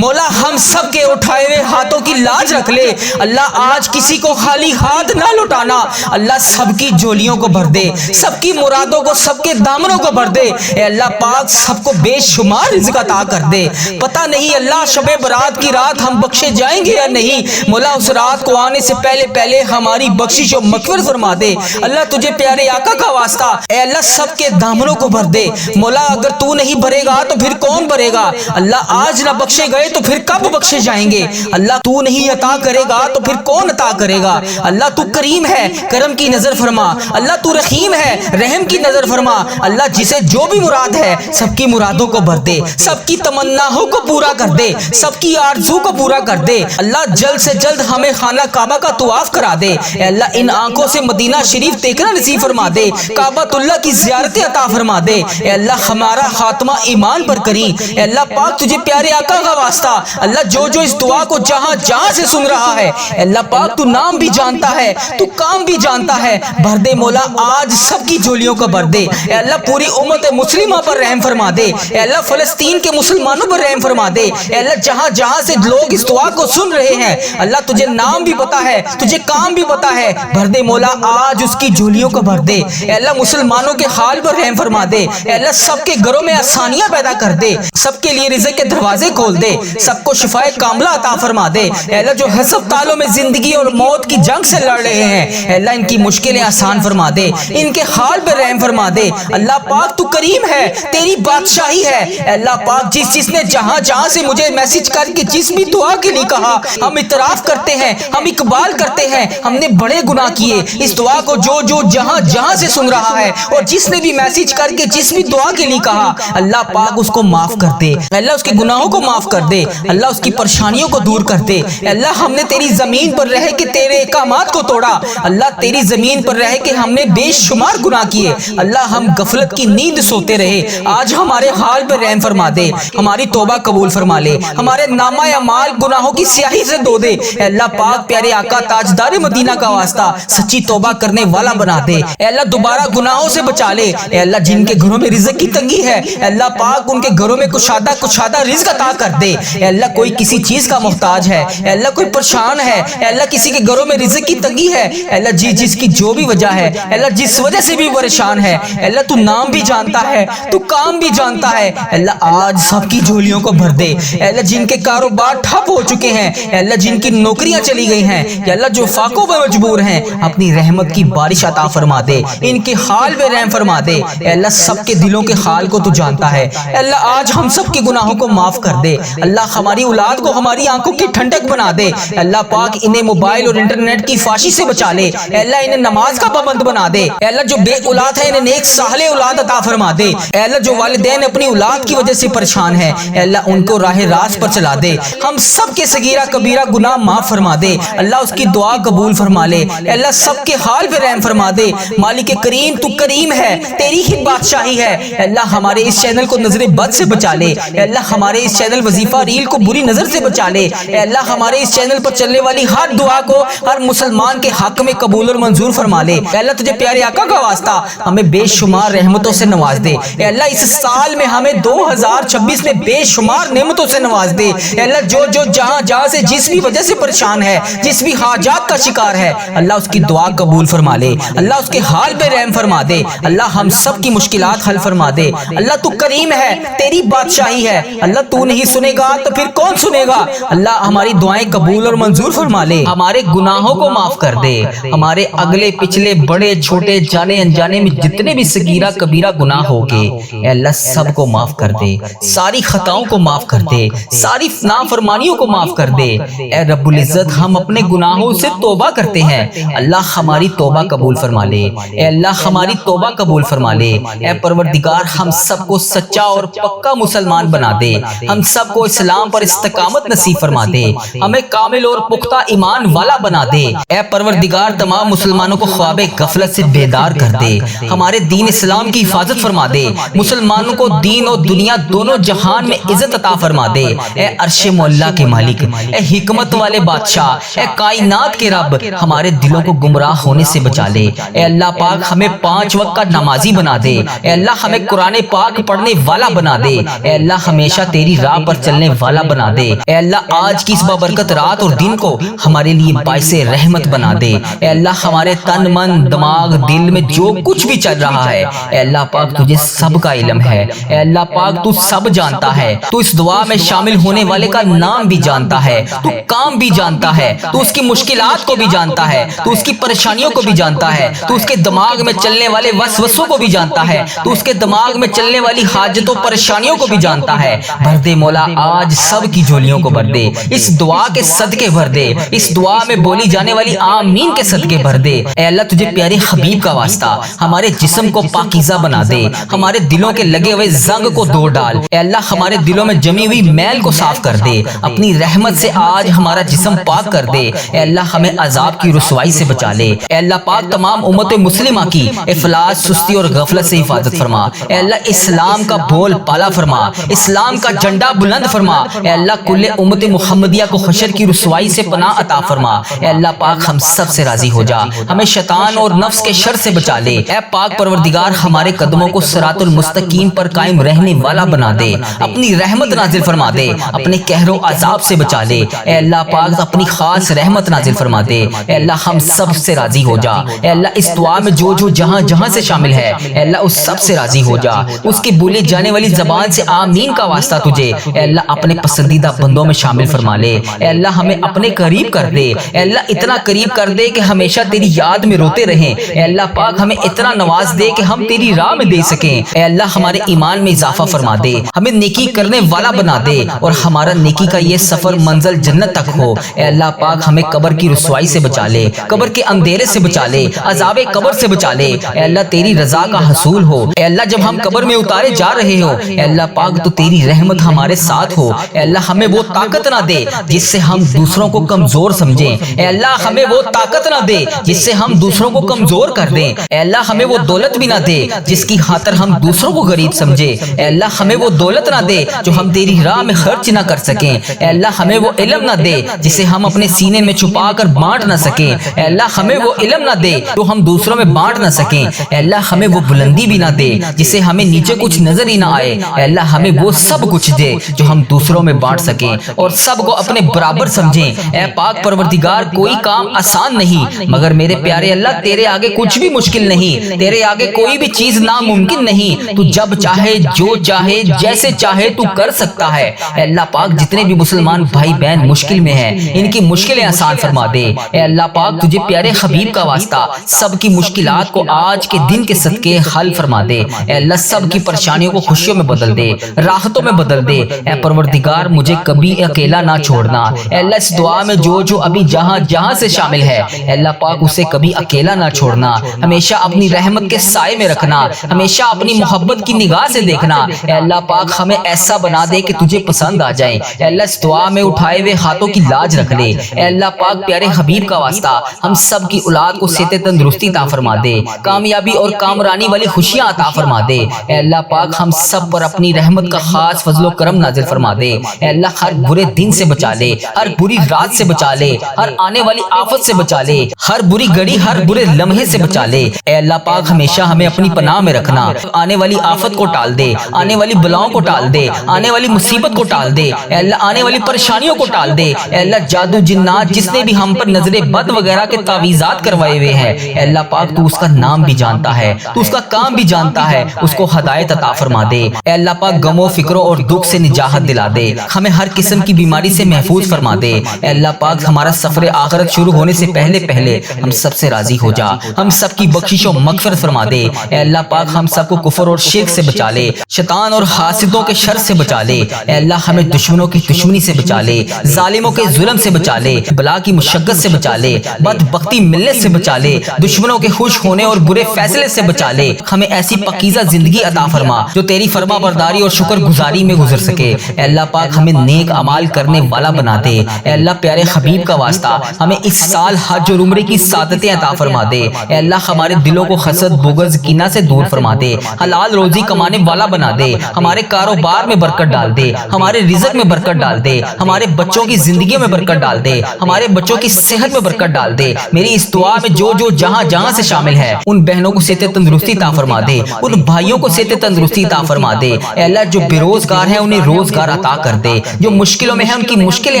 مولا ہم سب کے اٹھائے ہوئے ہاتھوں کی لاج رکھ لے اللہ، آج کسی کو خالی ہاتھ نہ لوٹانا اللہ، سب کی جولیوں کو بھر دے، سب کی مرادوں کو، سب کے دامنوں کو بھر دے اے اللہ پاک، سب کو بے شمار رزق عطا کر دے۔ پتہ نہیں اللہ شب برات کی رات ہم بخشے جائیں گے یا نہیں، مولا اس رات کو آنے سے پہلے پہلے ہماری بخشش و مغفرت فرما دے اللہ، تجھے پیارے آقا کا واسطہ اے اللہ سب کے دامنوں کو بھر دے مولا، اگر تو نہیں بھرے گا تو پھر کون بھرے گا اللہ، آج نہ بخشے گئے تو پھر کب بخشے جائیں گے اللہ، تو نہیں عطا کرے گا تو پھر کون عطا کرے گا اللہ، تو کریم ہے کرم کی نظر فرما اللہ، تو رحیم ہے رحم کی نظر فرما اللہ، جسے جو بھی مراد ہے سب کی مرادوں کو بھر دے، سب کی تمناؤں کو پورا کر دے، سب کی آرزو کو پورا کر دے اللہ، جلد سے جلد ہمیں خانہ کعبہ کا طواف کرا دے اے اللہ، ان آنکھوں سے مدینہ شریف دیکھنا نصیب فرما دے، کعبہ اللہ کی زیارتیں عطا فرما دے اے اللہ، ہمارا خاتمہ ایمان پر کری اے اللہ پاک، تجھے پیارے آقا کا واسطہ اللہ، جو جو اس دعا کو جہاں جہاں سے سن رہا ہے اے اللہ پاک، تو نام بھی جانتا ہے، تو کام بھی جانتا ہے، بھر دے مولا آج سب کی جولیوں کو بھر دے اے اللہ، پوری امت مسلمہ پر رحم فرما دے اے اللہ، فلسطین کے مسلمانوں پر رحم فرما دے اے اللہ، جہاں جہاں سے لوگ اس دعا کو سن رہے ہیں اللہ، تجھے نام بھی پتا ہے، تجھے کام بھی پتا ہے، بھر دے مولا آج اس کی جولیوں کو بھر دے اے اللہ، مسلمانوں کے حال پر رحم فرما دے اے اللہ، سب کے گھروں میں آسانیاں پیدا کر دے، سب کے لیے رزق کے دروازے کھول دے، سب کو شفائے کاملہ عطا فرما دے اے اللہ، جو ہسپتالوں میں زندگی اور موت کی جنگ سے لڑ رہے ہیں اے اللہ، ان کی مشکلیں آسان فرما دے، ان کے حال پر رحم فرما دے اللہ پاک، تو کریم ہے، تیری بادشاہی ہے اے اللہ پاک، جس نے جہاں جہاں سے مجھے میسج کر کے جس بھی دعا کے لیے کہا، ہم اعتراف کرتے ہیں، ہم اقبال کرتے ہیں، ہم نے بڑے گناہ کیے، اس دعا کو جو جو جہاں جہاں سے سن رہا ہے اور جس نے بھی میسج کر کے جس بھی دعا کے لیے کہا اللہ پاک اس کو معاف کر دے اللہ، اس کے گناہوں کو معاف کر دے اللہ، اس کی پریشانیوں کو دور کر دے اللہ، ہم نے تیری زمین پر رہ کے تیرے احکامات کو توڑا اللہ، تیری زمین پر رہ کے ہم نے بے شمار گناہ کیے اللہ، ہم غفلت کی نیند سوتے رہے، آج ہمارے حال پر رحم فرما دے، ہماری توبہ قبول فرما لے، ہمارے نامہ اعمال گناہوں کی سیاہی سے دھو دے اے اللہ پاک، پیارے آقا تاجدار مدینہ کا واسطہ سچی توبہ کرنے والا بنا دے اے اللہ، دوبارہ گناہوں سے بچا لے اے اللہ، جن کے گھروں میں رزق کی تنگی ہے اے اللہ پاک، ان کے گھروں میں کشادہ رزق عطا کر دے اے اللہ، کوئی کسی چیز کا محتاج ہے اے اللہ، کوئی پریشان ہے اے اللہ، کسی کے گھروں میں رزق کی تنگی ہے اے اللہ، جس کی جو بھی وجہ ہے اے اللہ، جس وجہ سے بھی پریشان ہے اے اللہ، تو نام بھی جانتا ہے، تو کام بھی جانتا ہے اے اللہ، آج سب کی جھولیوں کو بھر دے اے اللہ، جن کے کاروبار ٹھپ ہو چکے ہیں اے اللہ، جن کی نوکریاں چلی گئی ہیں اے اللہ، جو فاقوں پر مجبور ہیں، اپنی رحمت کی بارش عطا فرما دے، ان کے حال پہ رحم فرما دے اے اللہ، سب کے دلوں کے حال کو تو جانتا ہے اے اللہ، آج ہم سب کے گناہوں کو معاف کر دے اللہ، ہماری اولاد کو ہماری آنکھوں کی ٹھنڈک بنا دے اللہ پاک، انہیں موبائل اور انٹرنیٹ کی فاشی سے بچا لے اے اللہ، انہیں نماز کا پابند بنا دے اے اللہ، جو بے اولاد ہے انہیں نیک صالح اولاد عطا فرما دے اے اللہ، جو والدین اپنی اولاد کی وجہ سے پریشان ہیں اے اللہ، ان کو راہ راست پر چلا دے، ہم سب کے صغیرہ کبیرہ گناہ معاف فرما دے اللہ، اس کی دعا قبول فرما لے اے اللہ، سب کے حال پہ رحم فرما دے مالک کریم، تو کریم ہے، تیری ہی بادشاہی ہے اے اللہ، ہمارے اس چینل کو نظر بد سے بچا لے اے اللہ، ہمارے اس چینل وظیفہ ریل کو بری نظر سے بچا لے اے اللہ، ہمارے اس چینل پر چلنے والی ہر دعا کو ہر مسلمان کے حق میں قبول اور منظور فرما لے اے اللہ، تجھے پیارے آقا کا واسطہ ہمیں بے شمار رحمتوں سے نواز دے اے اللہ، اس سال میں ہمیں 2026 میں بے شمار نعمتوں سے نواز دے اے اللہ، جو جو جہاں جہاں سے جس بھی وجہ سے پریشان ہے، جس بھی حاجات کا شکار ہے اللہ، اس کی دعا قبول فرما لے اللہ، اس کے حال پہ رحم فرما دے اللہ، ہم سب کی مشکلات حل فرما دے اللہ، تو کریم ہے، تیری بادشاہی ہے اللہ، تو نہیں سنے گا تو پھر کون سنے گا اللہ، ہماری دعائیں قبول اور منظور فرما لے، ہمارے گناہوں کو معاف کر دے، ہمارے اگلے پچھلے بڑے چھوٹے جانے انجانے میں جتنے بھی صغیرہ کبیرہ گناہ ہو گے اے اللہ، سب کو معاف کر دے، ساری خطاؤں کو معاف کر دے، ساری نافرمانیوں کو معاف کر دے اے رب العزت، ہم اپنے گناہوں سے توبہ کرتے ہیں اللہ، ہماری توبہ قبول فرما لے اے اللہ، ہماری توبہ قبول فرما لے اے پروردگار، ہم سب کو سچا اور پکا مسلمان بنا دے، ہم سب کو اسلام پر استقامت نصیب فرما دے، ہمیں کامل اور پختہ ایمان والا بنا دے اے پروردگار، تمام مسلمانوں کو خواب غفلت سے بیدار کر دے، ہمارے دین اسلام کی حفاظت فرما دے، مسلمانوں کو دین اور دنیا دونوں جہان میں عزت عطا فرما دے اے عرش مولا کے مالک، اے حکمت والے بادشاہ، اے کائنات کے رب، ہمارے دلوں کو گمراہ ہونے سے بچا لے اے اللہ پاک، ہمیں 5 وقت کا نمازی بنا دے اے اللہ، ہمیں قرآن پاک پڑھنے والا بنا دے اے اللہ، ہمیشہ تیری راہ پر چلنے والا بنا دے۔ اے اللہ آج کی اس بابرکت رات اور دن کو ہمارے لیے باعث رحمت بنا دے۔ اے اللہ ہمارے تن من دماغ دل میں جو کچھ بھی چل رہا ہے اے اللہ پاک تجھے سب کا علم ہے۔ اے اللہ پاک تو سب جانتا ہے، تو اس دعا میں شامل ہونے والے کا نام بھی جانتا ہے، تو کام بھی جانتا ہے، تو اس کی مشکلات کو بھی جانتا ہے، تو اس کی پریشانیوں کو بھی جانتا ہے، تو اس کے دماغ میں چلنے والے وسوسوں کو بھی جانتا ہے، تو اس کے دماغ میں چلنے والی حاجتوں پریشانیوں کو بھی جانتا ہے۔ بھر دے مولا آج سب کی جھولیوں کو بھر دے، اس دعا کے صدقے بھر دے، اس دعا میں بولی جانے والی آمین کے صدقے بھر دے۔ اے اللہ تجھے پیارے حبیب کا واسطہ ہمارے جسم کو پاکیزہ بنا دے، ہمارے دلوں کے لگے ہوئے زنگ کو دھو ڈال۔ اے اللہ ہمارے دلوں میں جمی ہوئی میل کو صاف کر دے، اپنی رحمت سے آج ہمارا جسم پاک کر دے۔ اے اللہ ہمیں عذاب کی رسوائی سے بچا لے۔ اے اللہ پاک تمام امت مسلمہ کی افلاس سستی اور غفلت سے حفاظت فرما۔ اے اللہ اسلام کا بول پالا فرما، اسلام کا جھنڈا بلند فرما۔ اے اللہ کل امت محمدیہ کو حشر کی رسوائی سے پناہ عطا فرما۔ اے اللہ پاک ہم سب سے راضی ہو جا، ہمیں شیطان اور نفس کے شر سے بچا لے۔ اے پاک پروردگار ہمارے قدموں کو صراط المستقیم پر قائم رہنے والا بنا دے، اپنی رحمت نازل فرما دے، اپنے قہر و عذاب سے بچا لے۔ اے اللہ پاک اپنی خاص رحمت نازل فرما دے۔ اے اللہ ہم سب سے راضی ہو جا۔ اے اللہ اس دعا میں جو جو جہاں جہاں سے شامل ہے اے اللہ اس سب سے راضی ہو جا، اس کی بولی جانے والی زبان سے آمین کا واسطہ تجھے اے اللہ اپنے پسندیدہ بندوں میں شامل فرما لے۔ اے اللہ ہمیں اپنے قریب کر دے، اے اللہ اتنا قریب کر دے کہ ہمیشہ تیری یاد میں روتے رہیں۔ اے اللہ پاک ہمیں اتنا نواز دے کہ ہم تیری راہ میں دے سکیں۔ اے اللہ ہمارے ایمان میں اضافہ فرما دے، ہمیں نیکی کرنے والا بنا دے اور ہمارا نیکی کا یہ سفر منزل جنت تک ہو۔ اے اللہ پاک ہمیں قبر کی رسوائی سے بچا لے، قبر کے اندھیرے سے بچا لے، عذاب قبر سے بچا لے۔ اے اللہ تیری رضا کا حصول ہو۔ اے اللہ جب ہم قبر میں اتارے جا رہے ہو اے اللہ پاک تو تیری رحمت ہمارے ساتھ ہو۔ اے اللہ ہمیں وہ طاقت نہ دے جس سے ہم دوسروں کو کمزور سمجھیں۔ اے اللہ ہمیں وہ طاقت نہ دے جس سے ہم دوسروں کو کمزور کر دیں۔ اے اللہ ہمیں وہ دولت بھی نہ دے جس کی خاطر ہم دوسروں کو غریب سمجھیں۔ اے اللہ ہمیں وہ دولت نہ دے جو ہم تیری راہ میں خرچ نہ کر سکیں۔ اے اللہ ہمیں وہ علم نہ دے جسے ہم اپنے سینے میں چھپا کر بانٹ نہ سکیں۔ اے اللہ ہمیں وہ علم نہ دے جو ہم دوسروں میں بانٹ نہ سکیں۔ اے اللہ ہمیں وہ بلندی بھی نہ دے جسے ہمیں نیچے کچھ نظر ہی نہ آئے۔ اے اللہ ہمیں وہ سب کچھ دے جو ہم دوسروں میں بانٹ سکیں اور سب کو اپنے برابر سمجھیں۔ اے پاک پروردگار کوئی کام آسان نہیں مگر میرے پیارے اللہ تیرے آگے کچھ بھی مشکل نہیں، تیرے آگے کوئی بھی چیز ناممکن نہیں۔ تو جب چاہے جو چاہے جیسے چاہے تو کر سکتا ہے۔ اے اللہ پاک جتنے بھی مسلمان بھائی بہن مشکل میں ہیں ان کی مشکلیں آسان فرما دے۔ اے اللہ پاک تجھے پیارے حبیب کا واسطہ سب کی مشکلات کو آج کے دن کے صدقے حل فرما دے۔ اے اللہ سب کی پریشانیوں کو خوشیوں میں بدل دے، راحتوں میں بدل دے۔ اے پروردگار مجھے کبھی اکیلا نہ چھوڑنا۔ اے اللہ اس دعا میں جو جو ابھی جہاں جہاں سے شامل ہے اے اللہ پاک اسے کبھی اکیلا نہ چھوڑنا، ہمیشہ اپنی رحمت کے سائے میں رکھنا، ہمیشہ اپنی محبت کی نگاہ سے دیکھنا۔ اے اللہ پاک ہمیں ایسا بنا دے کہ تجھے پسند آ جائے۔ اے اللہ اس دعا میں اٹھائے ہوئے ہاتھوں کی لاج رکھ لے۔ اے اللہ پاک پیارے حبیب کا واسطہ ہم سب کی اولاد کو صحت تندرستی عطا فرما دے، کامیابی اور کامرانی والی خوشیاں عطا فرما دے۔ اے اللہ پاک ہم سب پر اپنی رحمت کا خاص فضل و کرم نازل فرما دے۔ اے اللہ ہر برے دن سے بچا لے، ہر بری رات سے بچا لے، ہر آنے والی آفت سے بچا لے، ہر بری گھڑی ہر برے لمحے سے بچا لے۔ اے اللہ پاک ہمیشہ ہمیں اپنی پناہ میں رکھنا، آنے والی آفت کو ٹال دے، آنے والی بلاؤں کو ٹال دے، آنے والی مصیبت کو ٹال دے۔ اے اللہ آنے والی پریشانیوں کو ٹال دے۔ اے اللہ جادو جنات جس نے بھی ہم پر نظر بد وغیرہ کے تعویذات کروائے ہوئے ہیں اے اللہ پاک تو اس کا نام بھی جانتا ہے، تو اس کا کام بھی جانتا ہے، اس کو ہدایت عطا فرما دے۔ اے اللہ پاک غم و فکروں اور دکھ سے نجات دلا دے، ہمیں ہر قسم کی بیماری سے محفوظ فرما دے۔ اے اللہ پاک ہمارا سفر آخرت شروع ہونے سے پہلے ہم سب سے راضی ہو جا، ہم سب کی بخشش و مغفرت فرما دے۔ اے اللہ پاک ہم سب کو کفر اور شرک سے بچا لے، شیطان اور حاسدوں کے شر سے بچا لے۔ اے اللہ ہمیں دشمنوں کی دشمنی سے بچا لے، ظالموں کے ظلم سے بچا لے، بلا کی مشقت سے بچا لے، بدبختی ملنے سے بچا لے، دشمنوں کے خوش ہونے اور برے فیصلے سے بچا لے۔ ہمیں ایسی پاکیزہ زندگی عطا فرما جو تیری فرما برداری اور شکر گزاری میں گزر سکے۔ اے اللہ پاک ہمیں نیک اعمال کرنے والا بنا دے۔ اے اللہ پیارے حبیب کا واسطہ ہمیں اس سال حج اور عمرے کی سعادتیں عطا فرما دے۔ اے اللہ ہمارے دلوں کو حسد بغض کینہ سے دور فرما دے، حلال روزی کمانے والا بنا دے، ہمارے کاروبار میں برکت ڈال دے، ہمارے رزق میں برکت ڈال دے، ہمارے بچوں کی زندگیوں میں برکت ڈال دے، ہمارے بچوں کی صحت میں برکت ڈال دے۔ میری اس دعا میں جو جو جہاں جہاں سے شامل ہے ان بہنوں کو صحت تندرستی عطا فرما دے، ان بھائیوں کو صحت تندرستی عطا فرما دے۔ اے اللہ جو بے روزگار ہیں انہیں روزگار عطا کر دے، جو مشکلوں میں ہیں ان کی مشکلیں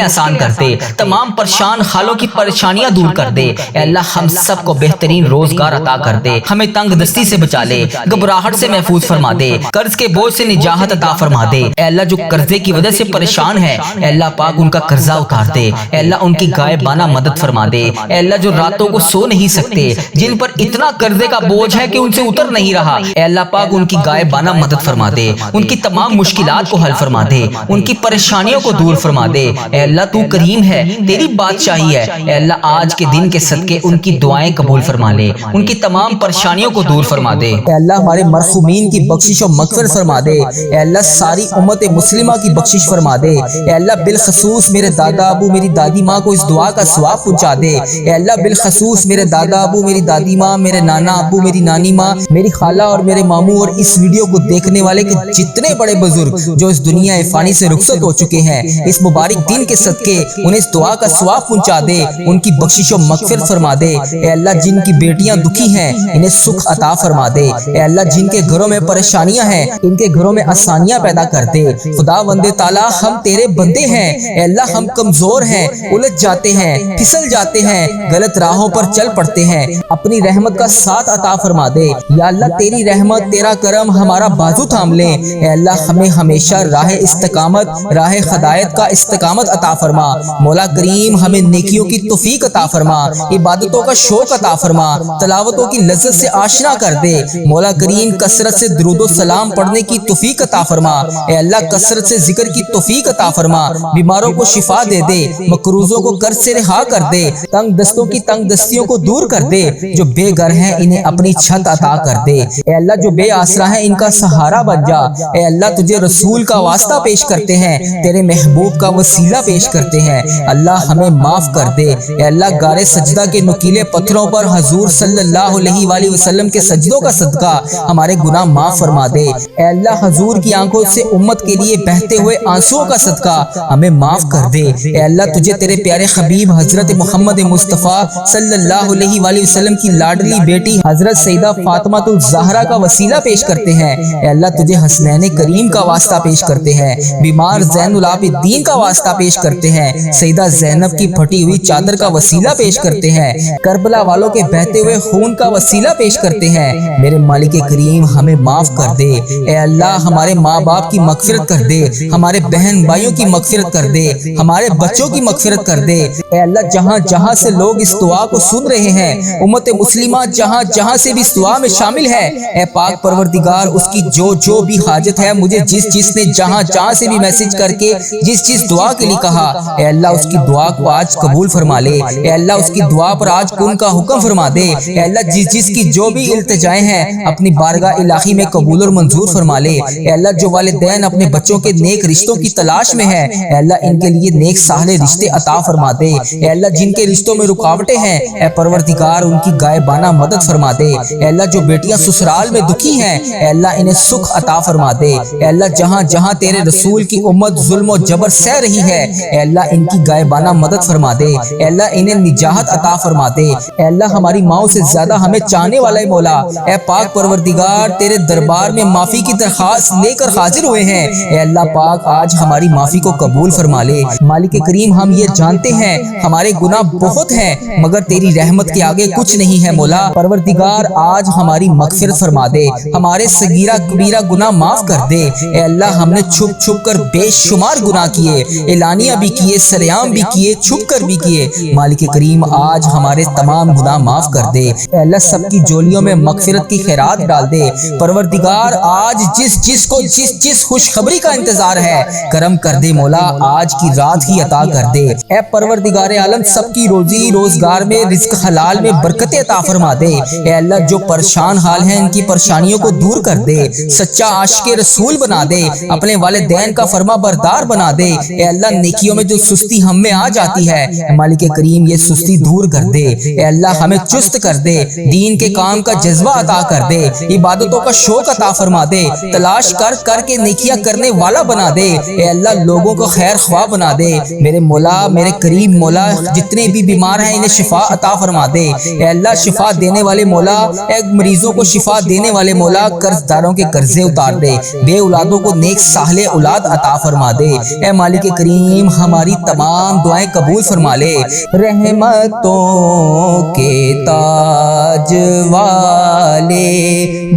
آسان کر دے، تمام پریشان حالوں کی پریشانیاں دور کر دے۔ اے اللہ ہم سب کو بہترین روزگار عطا کر دے، ہمیں تنگ دستی سے بچا لے، گھبراہٹ سے محفوظ فرما دے، قرض کے بوجھ سے نجات عطا فرما دے۔ اے اللہ جو قرضے کی وجہ سے پریشان ہے، اے اللہ پاک ان کا قرضہ اتار دے، اے اللہ ان کی غائبانہ مدد فرما دے۔ اے اللہ جو راتوں کو سو نہیں سکتے، جن پر اتنا قرضے کا بوجھ ہے کہ ان سے اتر نہیں رہا، اے اللہ پاک ان کی غائبانہ مدد فرما دے، ان کی تمام مشکلات کو حل فرما دے، ان کی پریشانیوں کو دور فرما دے۔ اے اللہ تو کریم ہے، تیری بادشاہی ہے، اے اللہ آج کے دن کے صدقے ان کی دعائیں قبول فرما لے، ان کی تمام پریشانیوں کو دور فرما دے۔ اے اللہ ہمارے مرحومین کی بخشش و مغفرت فرما دے، اے اللہ ساری امت مسلمہ کی بخشش فرما دے، اے اللہ بالخصوص میرے دادا ابو میری دادی ماں کو اس دعا کا ثواب پہنچا دے، اے اللہ بالخصوص میرے دادا ابو میری دادی ماں، میرے نانا ابو میری نانی ماں، میری خالہ اور میرے ماموں اور اس ویڈیو کو دیکھنے والے کے جتنے بڑے بزرگ جو اس دنیا فانی سے رخصت ہو چکے ہیں، اس مبارک دن کے صدقے انہیں اس دعا کا ثواب پہنچا دے، ان کی بخشش و مغفرت فرما دے۔ اے اللہ جن کی بیٹیاں دکھی ہیں انہیں سکھ عطا فرما دے، اے اللہ جن کے گھروں میں پریشانیاں ہیں ان کے گھروں میں آسانیاں پیدا کر دے۔ خدا بند تعالیٰ ہم تیرے بندے ہیں، اے اللہ ہم کمزور ہیں، الجھ جاتے ہیں، پھسل جاتے ہیں، غلط راہوں پر چل پڑتے ہیں، اپنی رحمت کا ساتھ عطا فرما دے۔ یا اللہ تیری رحمت تیرا کرم ہمارا بازو تھام لے، اے اللہ ہمیں ہمیشہ راہ استقامت راہ ہدایت کا استقامت عطا فرما۔ مولا کریم ہمیں نیکیوں کی توفیق عطا فرما، عبادتوں کا شوق عطا فرما، تلاوتوں کی لذت سے آشنا کر دے۔ مولا کریم کثرت سے درود و سلام پڑھنے کی توفیق عطا فرما، اے اللہ کثرت سے ذکر کی توفیق عطا فرما، بیماروں کو شفا دے دے، مقروضوں کو قرض سے رہا کر دے، تنگ دستوں کی تنگ دستیوں کو دور کر دے، جو بے گھر ہیں انہیں اپنی چھت عطا کر دے۔ اے اللہ جو بے آسرا ہیں ان کا سہارا بن جا۔ اے اللہ تجھے رسول کا واسطہ پیش کرتے ہیں، تیرے محبوب کا وسیلہ پیش کرتے ہیں، اللہ ہمیں معاف کر دے۔ اے اللہ غار سجدہ کے نکیلے پتھروں پر حضور صلی اللہ علیہ وآلہ وسلم کے سجدوں کا صدقہ ہمارے گناہ معاف فرما دے۔ اے اللہ حضور کی آنکھوں سے امت کے لیے بہتے ہوئے آنسوؤں کا صدقہ ہمیں معاف کر دے۔ اے اللہ تجھے تیرے پیارے حبیب حضرت محمد مصطفیٰ صلی اللہ علیہ وآلہ وسلم کی لاڈلی بیٹی حضرت سیدہ فاطمہ الزہرا کا وسیلہ پیش کرتے ہیں۔ اے اللہ تجھے حسنین کریم کا واسطہ پیش کرتے ہیں، بیمار زین العابدین کا واسطہ پیش کرتے ہیں، سیدہ زینب کی پھٹی ہوئی چادر کا وسیلہ پیش کرتے ہیں، کربلا والوں کے بہتے ہوئے خون کا وسیلہ پیش کرتے ہیں۔ میرے مالک کریم ہمیں معاف کر دے۔ اے اللہ ہمارے ماں باپ کی مغفرت کر دے، ہمارے بہن بھائیوں کی مغفرت کر دے، ہمارے بچوں کی مغفرت کر دے۔ اے اللہ جہاں جہاں سے لوگ اس دعا کو سن رہے ہیں، امت مسلمہ جہاں جہاں سے بھی اس دعا میں شامل ہے، اے پاک پروردگار اس کی جو بھی حاجت ہے، مجھے جس نے جہاں جہاں سے بھی میسج کر کے جس دعا کے لیے کہا، اے اللہ اس کی دعا کو آج قبول فرما لے۔ اے اللہ اس کی دعا پر آج کن کا حکم فرما دے۔ اے اللہ جس کی جو بھی التجائیں ہیں اپنی بارگاہ الہی میں قبول اور منظور فرما لے۔ اے اللہ جو والدین اپنے بچوں کے نیک رشتوں کی تلاش میں ہیں، اے اللہ ان کے لیے نیک صالح رشتے عطا فرما دے۔ اے اللہ جن کے رشتوں میں رکاوٹیں ہیں، اے پروردگار ان کی غائبانہ مدد فرما دے۔ اے اللہ جو بیٹیاں سسرال میں دکھی ہیں، اے اللہ انہیں سکھ عطا فرما دے۔ اے اللہ جہاں جہاں تیرے رسول کی امت ظلم و جبر سہ رہی ہے، اے اللہ ان کی غائبانہ مدد فرما دے۔ اے اللہ انہیں نجات عطا فرما دے۔ اے اللہ ہماری ماؤں سے زیادہ ہمیں چاہنے والا مولا، اے پاک پروردگار تیرے دربار میں معافی کی درخواست لے کر حاضر ہوئے ہیں۔ اے اللہ پاک آج ہماری معافی کو قبول فرما لے۔ مالک کریم ہم یہ جانتے ہیں ہمارے گناہ بہت ہیں، مگر تیری رحمت کے آگے کچھ نہیں ہے مولا۔ پروردگار آج ہماری مغفرت فرما دے، ہمارے صغیرہ کبیرہ گناہ معاف کر دے۔ اے اللہ ہم نے چھپ چھپ کر بے شمار گناہ کیے، اعلانیہ بھی کیے، سریعام بھی کیے، چھپ کر بھی کیے۔ مالک کریم آج ہمارے تمام گناہ معاف کر دے۔ اے اللہ سب کی جولیوں میں مغفرت کی خیرات ڈال دے۔ پروردگار آج جس کو جس خوشخبری کا انتظار ہے کرم کر دے مولا، آج کی رات ہی عطا کر دے۔ اے پروردگار عالم سب کی روزی روزگار میں رزق حلال میں برکت عطا فرما دے۔ اے اللہ جو پریشان حال ہیں ان کی پریشانیوں کو دور کر دے، سچا عاشق رسول بنا دے، اپنے والدین کا فرما بردار بنا دے۔ اے اللہ نیکیوں میں جو سستی ہم میں آ جاتی ہے مالک کریم یہ سستی دور کر دے۔ اے اللہ ہمیں چست کر دے، دین کے کام کا جذبہ عطا کر دے، عبادتوں کا شوق عطا فرما دے، تلاش کر کے نیکیاں کرنے والا بنا دے۔ اے اللہ لوگوں کو خیر خواہ بنا دے۔ میرے مولا میرے کریم مولا جتنے بھی بیمار ہیں انہیں شفا عطا فرما دے۔ اے اللہ شفا دینے والے مولا، اے مریضوں کو شفا دینے والے مولا، قرض داروں کے قرضے اتار دے، بے اولادوں کو نیک صالح اولاد عطا فرما دے۔ اے مالک کریم ہماری تمام دعائیں قبول فرما لے۔ رحمتوں کے تاج والے،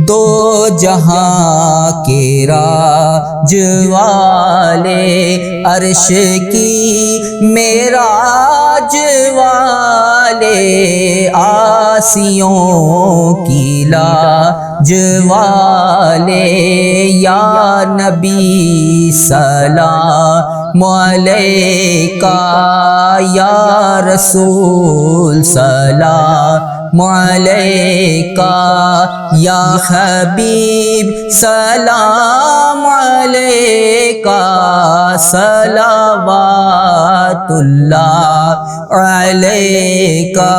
دو جہاں کے راج والے، عرش کی معراج والے، آسیوں کی لاج والے، یا نبی سلام علیکہ، یا رسول سلام علیکہ، یا حبیب سلام علیکہ، صلوات اللہ علیکہ۔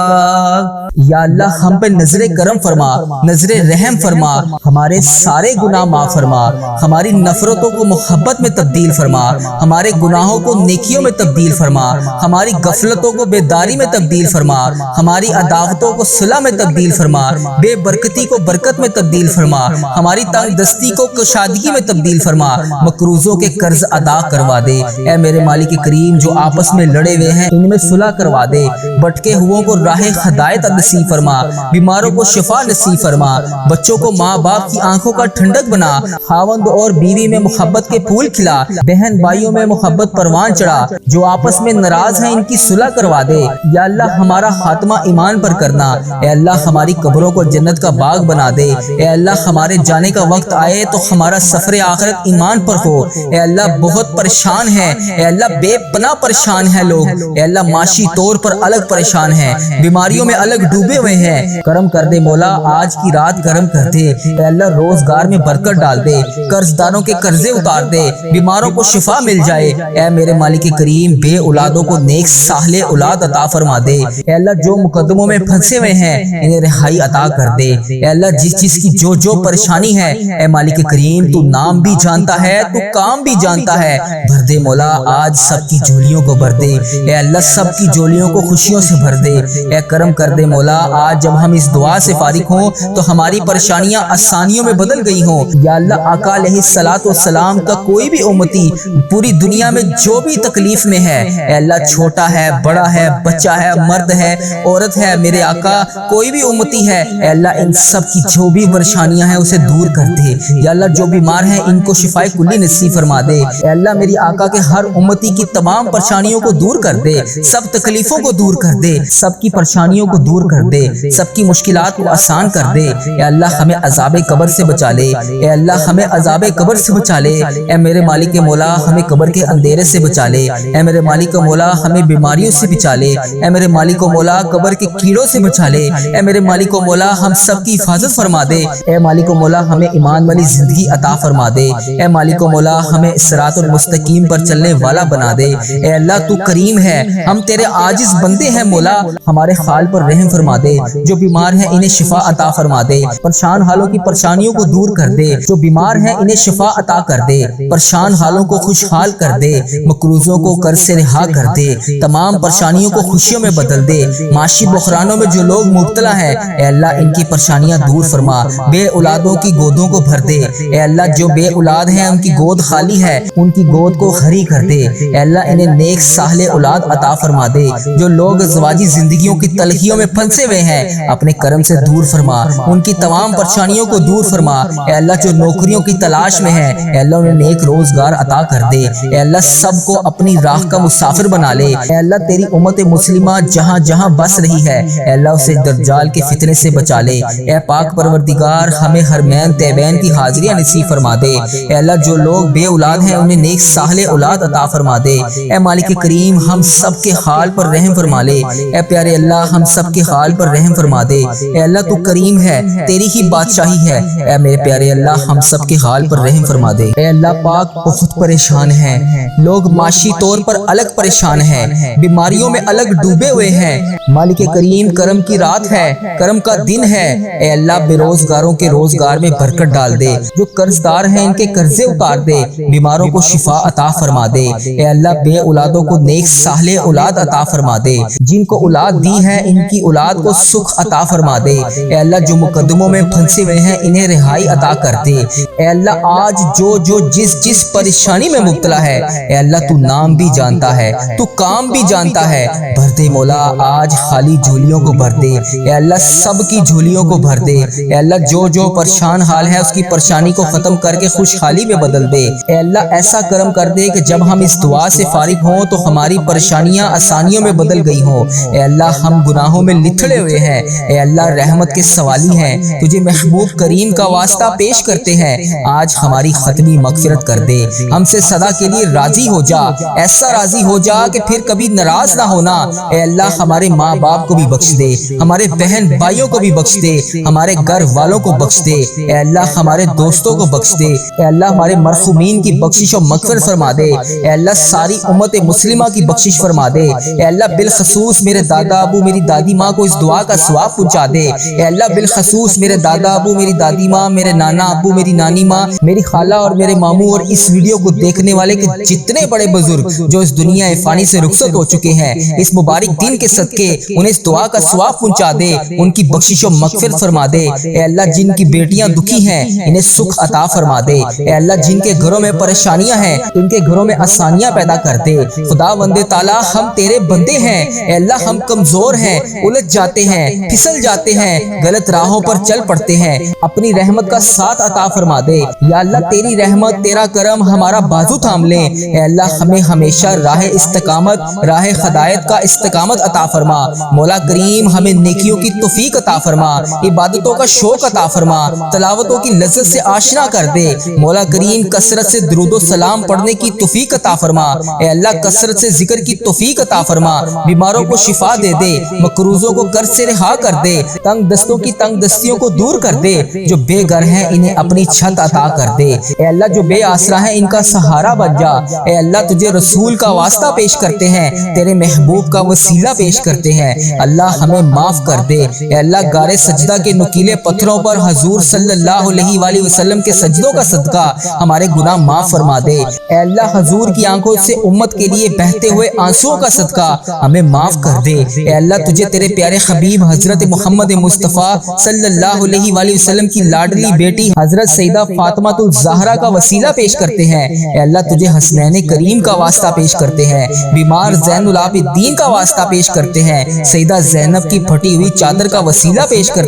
یا اللہ ہم پہ نظر کرم فرما، نظر رحم فرما، ہمارے سارے گناہ معاف فرما، ہماری نفرتوں کو محبت میں تبدیل فرما، ہمارے گناہوں کو نیکیوں میں تبدیل فرما، ہماری غفلتوں کو بیداری میں تبدیل فرما، ہماری عداوتوں کو صلح میں تبدیل فرما، بے برکتی کو برکت میں تبدیل فرما، ہماری تنگ دستی کو کشادگی میں تبدیل فرما، مقروضوں کے قرض ادا کروا دے۔ اے میرے مالک کریم جو آپس میں لڑے ہوئے ہیں ان میں صلح کروا دے، بھٹکے ہوئوں کو راہ ہدایت نصیب فرما، بیماروں کو شفا نصیب فرما، بچوں کو ماں باپ کی آنکھوں کا ٹھنڈک بنا، خاوند اور بیوی میں محبت کے پھول کھلا، بہن بھائیوں میں محبت پروان چڑھا، جو آپس میں ناراض ہیں ان کی صلح کروا دے۔ یا اللہ ہمارا خاتمہ ایمان پر کرنا، اے اللہ ہماری قبروں کو جنت کا باغ بنا دے، اے اللہ ہمارے جانے کا وقت آئے تو ہمارا سفر آخرت ایمان پر ہو۔ اے اللہ بہت پریشان ہیں، اے اللہ بے پناہ پریشان ہیں لوگ، اے اللہ معاشی طور پر الگ پریشان ہیں، بیماریوں میں الگ ڈوبے ہوئے ہیں، کرم کر دے مولا، آج کی رات کرم کر دے، اے اللہ روزگار میں برکت ڈال دے، قرض داروں کے قرضے اتار دے، بیماروں کو شفا مل جائے، اے میرے مالک کریم بے اولادوں کو نیک صالح اولاد عطا فرما دے، اے اللہ جو مقدموں میں پھنسے ہوئے ہیں انہیں رہائی عطا کر دے، اے اللہ جس چیز کی جو پریشانی ہے اے مالک کریم تو نام بھی جانتا ہے، تو کام بھی جانتا ہے، بھر دے مولا، آج سب کی جھولیوں کو بھر دے، اے اللہ سب کی جھولیوں کو خوشیوں سے بھر دے، اے کرم کر دے مولا، آج جب ہم اس دعا سے فارغ ہوں تو ہماری پریشانیاں آسانیوں میں بدل گئی ہوں۔ یا اللہ آقا علیہ الصلوۃ والسلام کا کوئی بھی امتی پوری دنیا میں جو بھی تکلیف میں ہے، اے اللہ چھوٹا ہے، بڑا ہے، بچہ ہے، مرد ہے، عورت ہے، میرے آقا کوئی بھی امتی ہے، اے اللہ ان سب کی جو بھی پریشانیاں ہیں اسے دور کر دے۔ یا اللہ جو بیمار ہیں ان کو شفائے کلی نصیب فرما دے، اے اللہ میری آقا کے ہر امتی کی تمام پریشانیوں کو دور کر دے، سب تکلیفوں کو دور کر دے، سب کی پریشانیوں کو دور کر دے، سب کی مشکلات کو آسان کر دے، اے اللہ ہمیں عذاب قبر سے بچا لے، اے اللہ ہمیں عذاب قبر سے بچا لے، اے میرے مالک مولا ہمیں قبر کے اندھیرے سے بچا لے، اے میرے مالک مولا ہمیں بیماریوں سے بچا لے، اے میرے مالک مولا قبر کے کیڑوں سے بچا لے، اے میرے مالک مولا ہم سب کی حفاظت فرما دے، اے مالک مولا ہمیں ایمان والی زندگی عطا فرما دے، اے مالک مولا ہمیں صراط المستقیم پر چلنے والا بنا دے، اے اللہ تو کریم ہے، ہم تیرے عاجز بندے ہیں مولا، ہمارے حال پر رحم فرما دے، جو بیمار ہیں انہیں شفا عطا فرما دے، پریشان حالوں کی پریشانیوں کو دور کر دے، جو بیمار ہیں انہیں شفا عطا کر دے، پریشان حالوں کو خوشحال کر دے، مقروضوں کو قرض سے رہا کر دے، تمام پریشانیوں کو خوشیوں میں بدل دے، معاشی بحرانوں میں جو لوگ مبتلا ہیں اے اللہ ان کی پریشانیاں دور فرما، بے اولادوں کی گودوں کو بھر دے، اے اللہ جو بے اولاد ہیں ان کی گود خالی ہے ان کی گود کو خری کر دے، اے اللہ انہیں نیک صالح اولاد عطا فرما دے، جو لوگ ازواجی زندگیوں کی تلخیوں میں پھنسے ہوئے ہیں اپنے کرم سے دور فرما، ان کی تمام پریشانیوں کو دور فرما، اے اللہ جو نوکریوں کی تلاش میں ہیں اے اللہ انہیں نیک روزگار عطا کر دے، اے اللہ سب کو اپنی راہ کا مسافر بنا لے، اے اللہ تیری امت مسلمہ جہاں جہاں بس رہی ہے اے اللہ اسے دجال کے فتنے سے بچا لے، اے پاک پروردگار ہمیں حرمین طیبین کی حاضریاں نصیب فرما دے، اے اللہ جو لوگ بے اولاد ہیں انہیں نیک صالح اولاد عطا فرما دے، اے مالک کریم ہم سب کے حال پر رحم فرما لے، اے پیارے اللہ ہم سب کے حال پر رحم فرما دے، اے اللہ تو کریم ہے، تیری ہی بادشاہی ہے، اے میرے پیارے اللہ ہم سب کے حال پر رحم فرما دے، اے اللہ پاک بہت پریشان ہیں لوگ، معاشی طور پر الگ پریشان ہیں، بیماریوں میں الگ ڈوبے ہوئے ہیں، مالک کریم کرم کی رات ہے، کرم کا دن ہے، اے اللہ بے روزگاروں کے روزگار میں برکت ڈال دے، جو قرض دار ہیں ان کے قرضے اتار دے، بیماروں کو شفا عطا فرما دے، اے اللہ بے اولادوں کو کو نیک صالح اولاد عطا فرما دے، جن کو اولاد دی ہے ان کی اولاد کو سکھ عطا فرما دے۔ اے اللہ جو مقدموں میں پھنسے ہوئے ہیں انہیں رہائی عطا کر دے۔ اے اللہ آج جو جس پریشانی میں مبتلا ہے، اے اللہ تو نام بھی جانتا ہے، تو کام بھی جانتا ہے، بھر دے مولا آج خالی جھولیوں کو بھر دے۔ اے اللہ سب کی جھولیوں کو بھر دے۔ اے اللہ جو پریشان حال ہے اس کی پریشانی کو ختم کر کے خوشحالی میں بدل دے۔ اے اللہ ایسا کرم کر دے کہ جب ہم اس دعا سے فارغ ہوں تو ہماری پریشانیاں آسانیوں میں بدل گئی ہوں۔ اے اللہ ہم گناہوں میں لتھڑے ہوئے ہیں، اے اللہ رحمت کے سوالی ہیں، تجھے محبوب کریم کا واسطہ پیش کرتے ہیں، آج ہماری ختمی مغفرت کر دے، ہم سے صدا کے لیے راضی ہو جا، ایسا راضی ہو جا کہ پھر کبھی ناراض نہ ہونا۔ اے اللہ ہمارے ماں باپ کو بھی بخش دے، ہمارے بہن بھائیوں کو بھی بخش دے، ہمارے گھر والوں کو بخش دے، اے اللہ ہمارے دوستوں کو بخش دے، اے اللہ ہمارے مرحومین کی بخشش و مغفرت فرما دے، اے اللہ ساری امت مسلمہ کی بخشش فرما دے، اے اللہ بالخصوص میرے دادا ابو میری دادی ماں کو اس دعا کا ثواب پہنچا دے، اے اللہ بالخصوص میرے دادا ابو میری دادی ماں، میرے نانا ابو میری نانی ماں، میری خالہ اور میرے ماموں اور اس ویڈیو کو دیکھنے والے کے جتنے بڑے بزرگ جو اس دنیا فانی سے رخصت ہو چکے ہیں، اس مبارک دن کے صدقے انہیں اس دعا کا ثواب پہنچا دے، ان کی بخشش و مغفرت فرما دے۔ اے اللہ جن کی بیٹیاں دکھی ہیں انہیں سکھ عطا فرما دے، اے اللہ جن کے گھروں میں پریشانیاں ہیں ان کے گھروں میں آسانیاں پیدا کر دے۔ خدا بندے تعالیٰ ہم تیرے بندے ہیں، اے اللہ ہم کمزور ہیں، الجھ جاتے ہیں، پھسل جاتے ہیں، غلط راہوں پر چل پڑتے ہیں، اپنی رحمت کا ساتھ عطا فرما دے۔ یا اللہ تیری رحمت تیرا کرم ہمارا بازو تھام لے، اے اللہ ہمیں ہمیشہ راہ استقامت، راہ ہدایت کا استقامت عطا فرما۔ مولا کریم ہمیں نیکیوں کی توفیق عطا فرما، عبادتوں کا شوق عطا فرما، تلاوتوں کی لذت سے آشنا کر دے۔ مولا کریم کثرت سے درود و سلام پڑھنے کی توفیق عطا فرما، اے اللہ کثرت سے ذکر کی توفیق عطا فرما، بیماروں کو شفا دے دے، مقروضوں کو قرض سے رہا کر دے، تنگ دستوں کی تنگ دستیوں کو دور کر دے، جو بے گھر ہیں انہیں اپنی چھت عطا کر دے، اے اللہ جو بے آسرا ہیں ان کا سہارا بن جا۔ اے اللہ تجھے رسول کا واسطہ پیش کرتے ہیں، تیرے محبوب کا وسیلہ پیش کرتے ہیں، اللہ ہمیں معاف کر دے۔ اے اللہ غار سجدہ کے نکیلے پتھروں پر حضور صلی اللہ علیہ وآلہ وسلم کے سجدوں کا صدقہ ہمارے گناہ معاف فرما دے۔ اے اللہ حضور کی آنکھوں سے امت کے لیے بہتے ہوئے آنسوؤں کا صدقہ ہمیں معاف کر دے۔ اے اللہ تجھے تیرے پیارے حبیب حضرت محمد مصطفیٰ صلی اللہ علیہ وآلہ وسلم کی لاڈلی بیٹی حضرت سیدہ فاطمہ الزہرا کا وسیلہ پیش کرتے ہیں، اے اللہ تجھے حسنین کریم کا واسطہ پیش کرتے ہیں، بیمار زین العابدین کا واسطہ پیش کرتے ہیں، سیدہ زینب کی پھٹی ہوئی چادر کا وسیلہ پیش کرتے ہیں۔